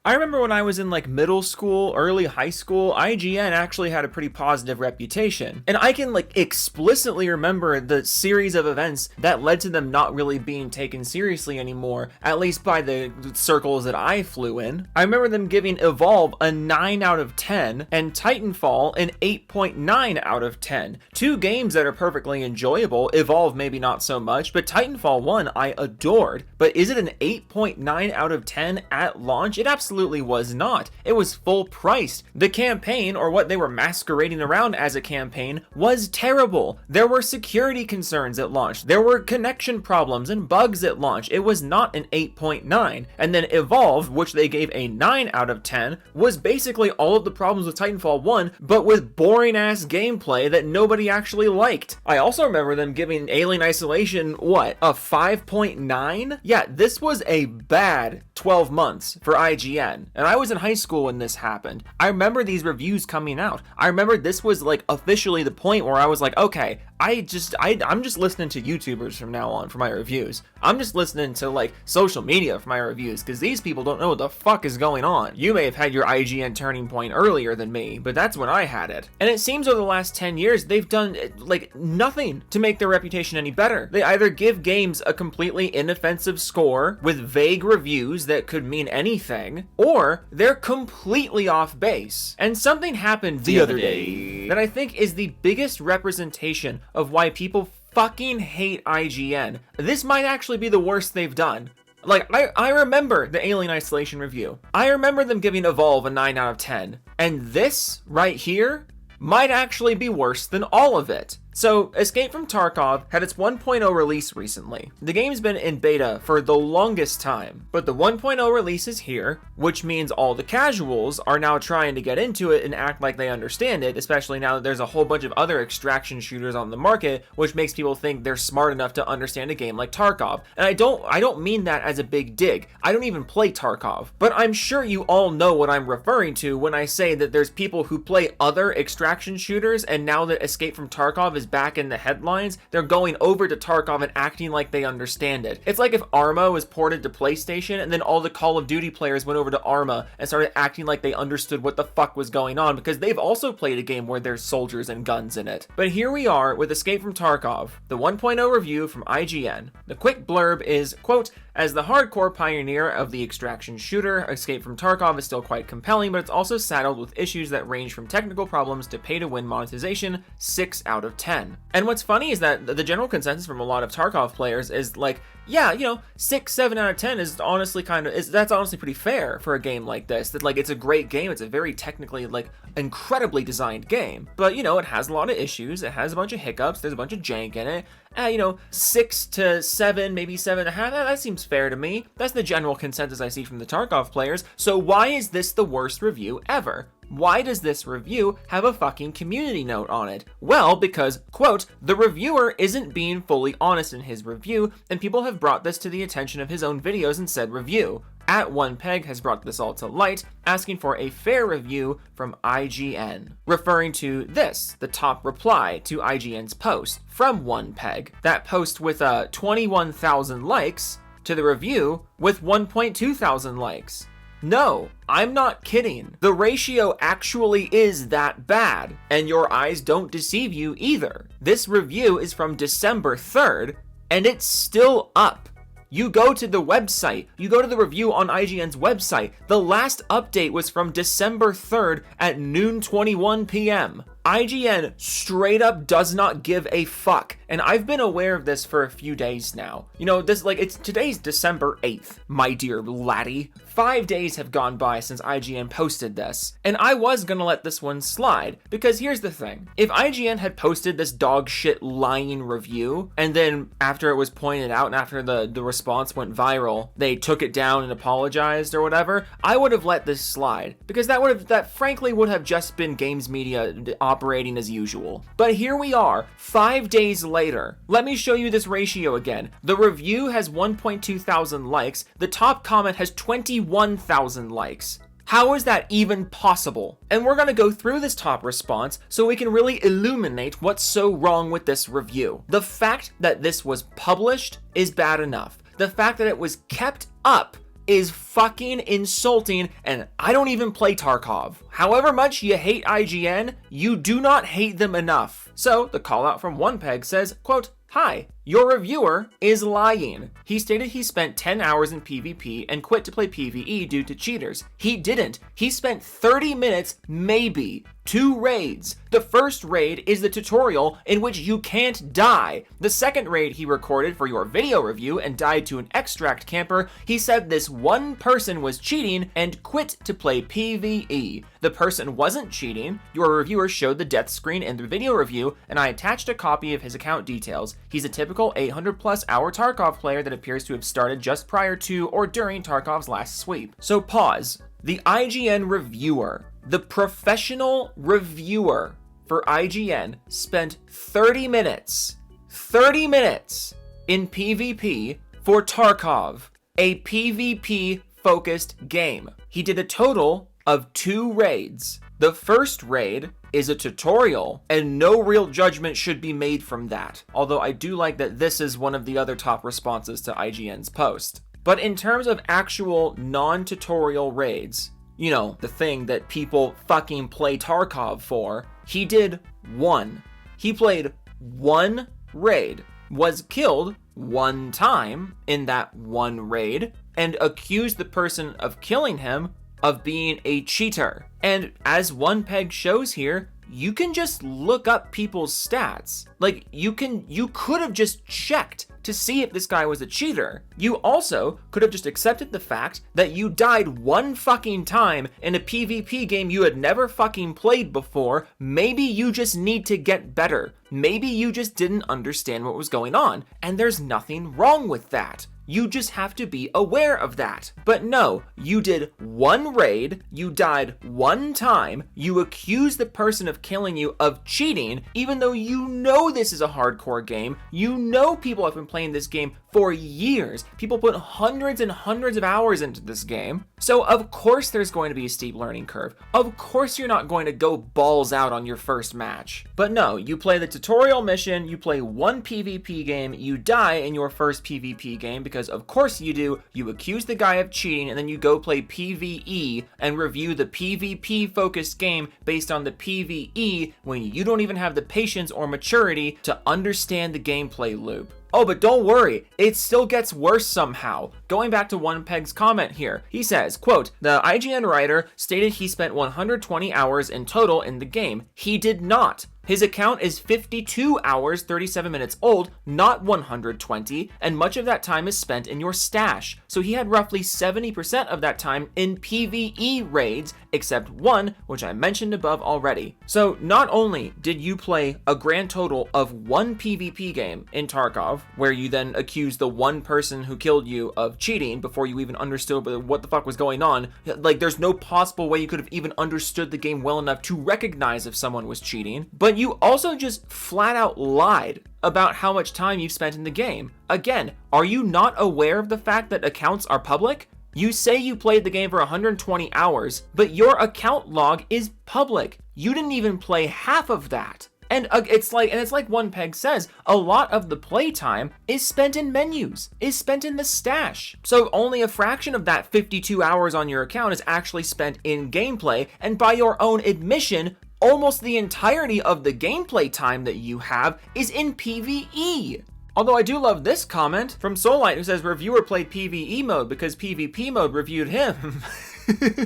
I remember when I was in like middle school, early high school, IGN actually had a pretty positive reputation. And I can like explicitly remember the series of events that led to them not really being taken seriously anymore, at least by the circles that I flew in. I remember them giving Evolve a 9 out of 10 and Titanfall an 8.9 out of 10. Two games that are perfectly enjoyable. Evolve maybe not so much, but Titanfall 1 I adored. But is it an 8.9 out of 10 at launch? It absolutely was not. It was full priced. The campaign, or what they were masquerading around as a campaign, was terrible. There were security concerns at launch. There were connection problems and bugs at launch. It was not an 8.9. And then Evolve, which they gave a 9 out of 10, was basically all of the problems with Titanfall 1, but with boring ass gameplay that nobody actually liked. I also remember them giving Alien Isolation, what, a 5.9? Yeah, this was a bad 12 months for IGN. And I was in high school when this happened. I remember these reviews coming out. I remember this was like officially the point where I was like, okay, I'm just listening to YouTubers from now on for my reviews. I'm just listening to like social media for my reviews because these people don't know what the fuck is going on. You may have had your IGN turning point earlier than me, but that's when I had it. And it seems over the last 10 years, they've done like nothing to make their reputation any better. They either give games a completely inoffensive score with vague reviews that could mean anything, or they're completely off base. And something happened the other day that I think is the biggest representation of why people fucking hate IGN. This might actually be the worst they've done. Like, I remember the Alien Isolation review. I remember them giving Evolve a 9 out of 10. And this right here might actually be worse than all of it. So, Escape from Tarkov had its 1.0 release recently. The game's been in beta for the longest time, but the 1.0 release is here, which means all the casuals are now trying to get into it and act like they understand it, especially now that there's a whole bunch of other extraction shooters on the market, which makes people think they're smart enough to understand a game like Tarkov. And I don't mean that as a big dig. I don't even play Tarkov, but I'm sure you all know what I'm referring to when I say that there's people who play other extraction shooters, and now that Escape from Tarkov is back in the headlines, they're going over to Tarkov and acting like they understand it. It's like if Arma was ported to PlayStation and then all the Call of Duty players went over to Arma and started acting like they understood what the fuck was going on, because they've also played a game where there's soldiers and guns in it. But here we are with Escape from Tarkov, the 1.0 review from IGN. The quick blurb is, quote, "As the hardcore pioneer of the extraction shooter, Escape from Tarkov is still quite compelling, but it's also saddled with issues that range from technical problems to pay-to-win monetization, 6 out of 10. And what's funny is that the general consensus from a lot of Tarkov players is like, yeah, 6, 7 out of 10 is honestly that's honestly pretty fair for a game like this. That like, it's a great game, it's a very technically, like, incredibly designed game. But, it has a lot of issues, it has a bunch of hiccups, there's a bunch of jank in it. 6 to 7, maybe 7.5, that seems fair to me. That's the general consensus I see from the Tarkov players. So why is this the worst review ever? Why does this review have a fucking community note on it? Well, because, quote, "The reviewer isn't being fully honest in his review, and people have brought this to the attention of his own videos in said review. @OnePeg has brought this all to light, asking for a fair review from IGN." Referring to this, the top reply to IGN's post from OnePeg. That post with 21,000 likes to the review with 1.2 thousand likes. No, I'm not kidding. The ratio actually is that bad, and your eyes don't deceive you either. This review is from December 3rd, and it's still up. You go to the website, you go to the review on IGN's website. The last update was from December 3rd at noon 21 p.m. IGN straight up does not give a fuck. And I've been aware of this for a few days now. Today's December 8th, my dear laddie. 5 days have gone by since IGN posted this. And I was gonna let this one slide, because here's the thing. If IGN had posted this dog shit lying review, and then after it was pointed out and after the response went viral, they took it down and apologized or whatever, I would have let this slide. Because that frankly would have just been games media operating as usual. But here we are, 5 days later. Let me show you this ratio again. The review has 1.2 thousand likes. The top comment has 21,000 likes. How is that even possible? And we're gonna go through this top response so we can really illuminate what's so wrong with this review. The fact that this was published is bad enough. The fact that it was kept up is fucking insulting, and I don't even play Tarkov. However much you hate IGN, you do not hate them enough. So the call out from OnePeg says, quote, "Hi, your reviewer is lying. He stated he spent 10 hours in PvP and quit to play PvE due to cheaters. He didn't. He spent 30 minutes, maybe. 2 raids. The first raid is the tutorial in which you can't die. The second raid he recorded for your video review and died to an extract camper. He said this one person was cheating and quit to play PvE. The person wasn't cheating. Your reviewer showed the death screen in the video review, and I attached a copy of his account details. He's a typical 800 plus hour Tarkov player that appears to have started just prior to or during Tarkov's last sweep." So pause. The IGN reviewer, the professional reviewer for IGN, spent 30 minutes in PvP for Tarkov, a PvP focused game. He did a total of 2 raids. The first raid is a tutorial, and no real judgment should be made from that. Although I do like that this is one of the other top responses to IGN's post. But in terms of actual non-tutorial raids, you know, the thing that people fucking play Tarkov for, he did 1. He played 1 raid, was killed 1 time in that 1 raid, and accused the person of killing him of being a cheater. And as OnePeg shows here, you can just look up people's stats. Like, you could have just checked to see if this guy was a cheater. You also could have just accepted the fact that you died 1 fucking time in a PvP game you had never fucking played before. Maybe you just need to get better. Maybe you just didn't understand what was going on, and there's nothing wrong with that. You just have to be aware of that. But no, you did 1 raid, you died 1 time, you accused the person of killing you of cheating, even though you know this is a hardcore game. You know people have been playing this game for years. People put hundreds and hundreds of hours into this game. So of course there's going to be a steep learning curve. Of course you're not going to go balls out on your first match. But no, you play the tutorial mission, you play 1 PvP game, you die in your first PvP game because of course you do. You accuse the guy of cheating, and then you go play PvE and review the PvP focused game based on the PvE when you don't even have the patience or maturity to understand the gameplay loop. Oh, but don't worry, it still gets worse somehow. Going back to OnePeg's comment here, he says, quote, "The IGN writer stated he spent 120 hours in total in the game. He did not. His account is 52 hours, 37 minutes old, not 120, and much of that time is spent in your stash. So he had roughly 70% of that time in PvE raids, except 1, which I mentioned above already." So not only did you play a grand total of 1 PvP game in Tarkov, where you then accused the 1 person who killed you of cheating before you even understood what the fuck was going on. Like, there's no possible way you could have even understood the game well enough to recognize if someone was cheating. But you also just flat out lied about how much time you've spent in the game. Again, are you not aware of the fact that accounts are public? You say you played the game for 120 hours, but your account log is public. You didn't even play half of that. And it's like OnePeg says, a lot of the playtime is spent in menus, is spent in the stash. So only a fraction of that 52 hours on your account is actually spent in gameplay, and by your own admission, almost the entirety of the gameplay time that you have is in PvE. Although I do love this comment from Soulite, who says reviewer played PvE mode because PvP mode reviewed him.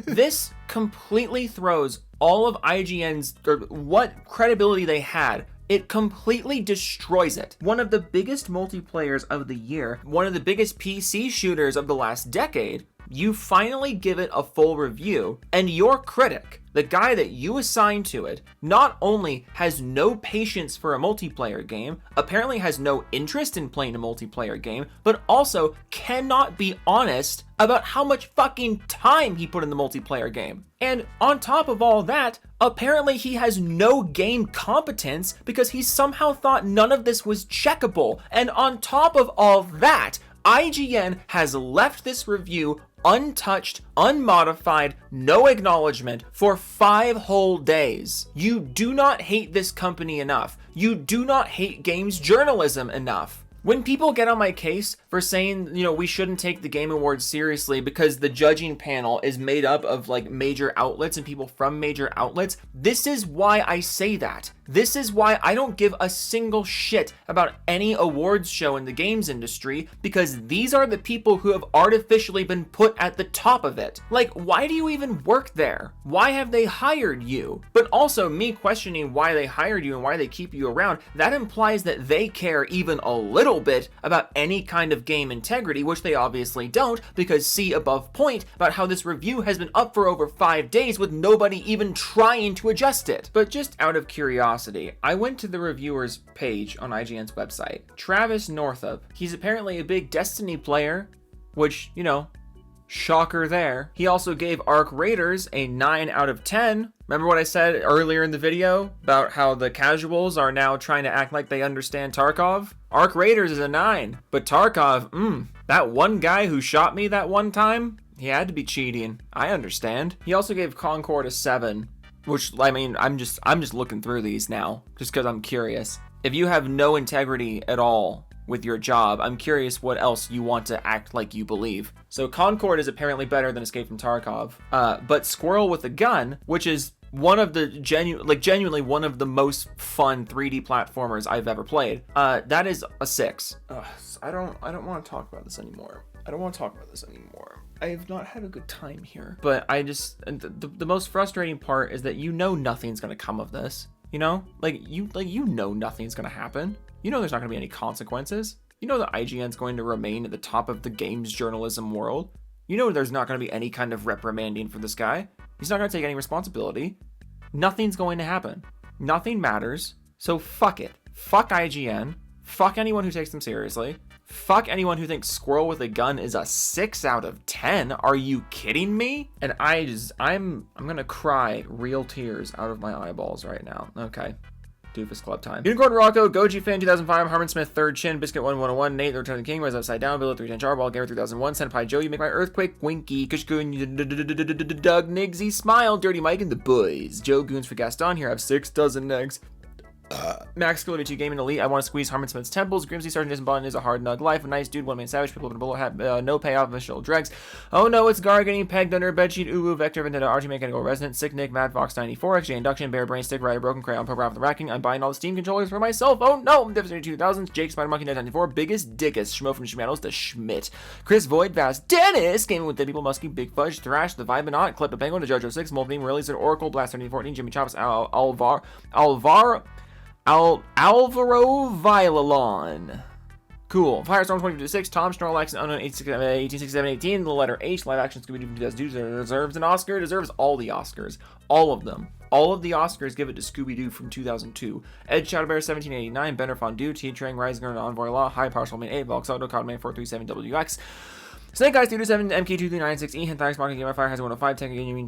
This completely throws all of IGN's, or what credibility they had. It completely destroys it. One of the biggest multiplayers of the year, one of the biggest PC shooters of the last decade, you finally give it a full review, and your critic, the guy that you assigned to it, not only has no patience for a multiplayer game, apparently has no interest in playing a multiplayer game, but also cannot be honest about how much fucking time he put in the multiplayer game. And on top of all that, apparently he has no game competence because he somehow thought none of this was checkable. And on top of all that, IGN has left this review untouched, unmodified, no acknowledgement for 5 whole days. You do not hate this company enough. You do not hate games journalism enough. When people get on my case for saying, you know, we shouldn't take the Game Awards seriously because the judging panel is made up of like major outlets and people from major outlets, this is why I say that. This is why I don't give a single shit about any awards show in the games industry, because these are the people who have artificially been put at the top of it. Like, why do you even work there? Why have they hired you? But also me questioning why they hired you and why they keep you around, that implies that they care even a little bit about any kind of game integrity, which they obviously don't, because see above point about how this review has been up for over 5 days with nobody even trying to adjust it. But just out of curiosity, I went to the reviewer's page on IGN's website. Travis Northup, he's apparently a big Destiny player, which, you know, shocker there. He also gave Arc Raiders a 9 out of 10. Remember what I said earlier in the video about how the casuals are now trying to act like they understand Tarkov? Arc Raiders is a 9, but Tarkov, that one guy who shot me that one time, he had to be cheating. I understand. He also gave Concord a 7. Which, I mean, I'm just looking through these now, just because I'm curious. If you have no integrity at all with your job, I'm curious what else you want to act like you believe. So Concord is apparently better than Escape from Tarkov. But Squirrel with a Gun, which is one of the genuinely one of the most fun 3D platformers I've ever played, that is a 6. I don't want to talk about this anymore. I have not had a good time here. But the most frustrating part is that you know nothing's gonna come of this. You know? You know nothing's gonna happen. You know there's not gonna be any consequences. You know that IGN's going to remain at the top of the games journalism world. You know there's not gonna be any kind of reprimanding for this guy. He's not gonna take any responsibility. Nothing's going to happen. Nothing matters. So fuck it. Fuck IGN. Fuck anyone who takes them seriously. Fuck anyone who thinks Squirrel with a Gun is a 6 out of 10. Are you kidding me? And I'm gonna cry real tears out of my eyeballs right now. Okay. Doofus Club time. Unicorn Rocco, Goji Fan 2005, Harmon Smith 3rd Chin, Biscuit 1101, Nate, The Return of the King, Rise Upside Down, Bill 310 Charball, Gary 3001, Senpai Joe, You Make My Earthquake, Winky, Kushkun, Doug Nigsy, Smile, Dirty Mike, and the boys. Joe Goons for Gaston, here I have 6 dozen eggs. Max Killer 2 Gaming Elite, I want to squeeze Harmon Smith's temples. Grimsy Sergeant Jason Bond is a hard nug life. A nice dude, one man savage, people with a bullet hat, no payoff, official dregs. Oh no, it's Gar getting pegged under a bedsheet. Uwu, Vector, Vendetta, Archie, Mechanical Resident, Sick Nick, Mad Fox 94, XJ Induction, Bear Brain, Stick Rider, Broken Crayon, Pop Ralph the Racking. I'm buying all the Steam controllers for myself. Oh no, Devastator 2000s, Jake Spider Monkey 94, Biggest Diggest, Schmo from Schmanos, the Schmidt, Chris Void, Vast, Dennis, Gaming with the People, Muskie, Big Fudge, Thrash, the Vibanaut, Clip the Penguin, the JoJo 6, Molbeam, Release, Oracle, Blaster 2014, Jimmy Chops, Alvaro Vilalon. Cool. Firestorm 2056, Tom Snorlax, Unknown 186718, the letter H, live action Scooby-Doo 2002 deserves an Oscar, deserves all the Oscars. All of them. All of the Oscars give it to Scooby-Doo from 2002. Ed Shadowbear 1789, Benner Fondue, T-Train, Rising on Envoy Law, High Partial Man 8, Volksauto, Codman 437WX, Snake Eyes 327, MK2396E, Hentai Sparking Gamer Fire has 105, Tech Again, you mean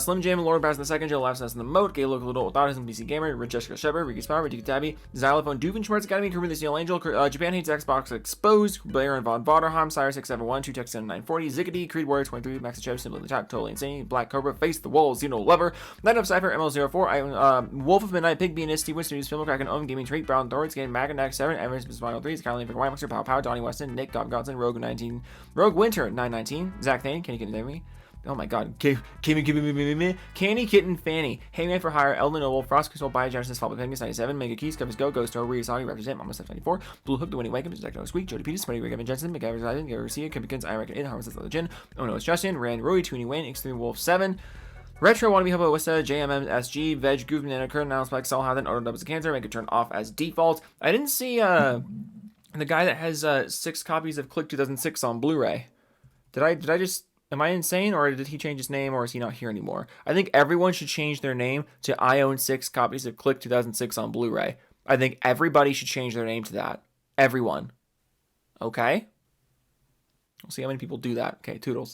Slim Jam, Lord Bass in the second, Jill Laughs in the Moat, Gay Local Adult Without Autism, BC Gamer, Rich Jessica Shepard, Ricky Spower, Ricky Tabby, Xylophone, Duvin Schmertz Academy, Caribbean the Steel Angel, Japan Hates Xbox Exposed, Blair and Von Vaderham, Sire 671, 2 Tech 7940, Ziggity, Creed Warrior 23, Max Chev, Simply the Top, Totally Insane, Black Cobra, Face the Wolves, Xeno Lover, Night of Cypher, ML04, Wolf of Midnight, Pig Bean, Steve Winston, Film Kraken, Own Gaming Treat, Brown Thorns, Game Maganac 7, Everest, Final 3, Caroline Pick, Wymaxer, Pow Pow, Donnie Weston, Nick, Gob Godson, Rogue 19, Rogue Winter 919, Zach Thane, Kenny Kitten Fanny. Oh my god. Kenny Kitten Fanny. Hangman for Hire, Elden Noble, Frost Crystal, Bio Genesis, Fall Pengus 97, Mega Keys, Covers Go, Ghost Tower, Reed Soggy, Represent, Mama Stuff 94, Blue Hook, The Winnie Wakem, Detective Squeak, Jody Peters, Smutty, Gavin Jensen, McGavin Island, Garcia, Kibikins, I Reckon In, Harvest of the Gin, Oh No, It's Justin, Rand Roy, Tooney Wayne, X3 Wolf 7, Retro Wannabe Hobo Wista, JMM SG, Veg, Goof, Banana, Curtin, Now Spike, Saul Hathen, Auto Doubles Cancer, make it turn off as default. I didn't see the guy that has 6 copies of Click 2006 on Blu-ray. Did I just... Am I insane, or did he change his name, or is he not here anymore? I think everyone should change their name to I own 6 copies of Click 2006 on Blu-ray. I think everybody should change their name to that. Everyone. Okay? We'll see how many people do that. Okay, toodles.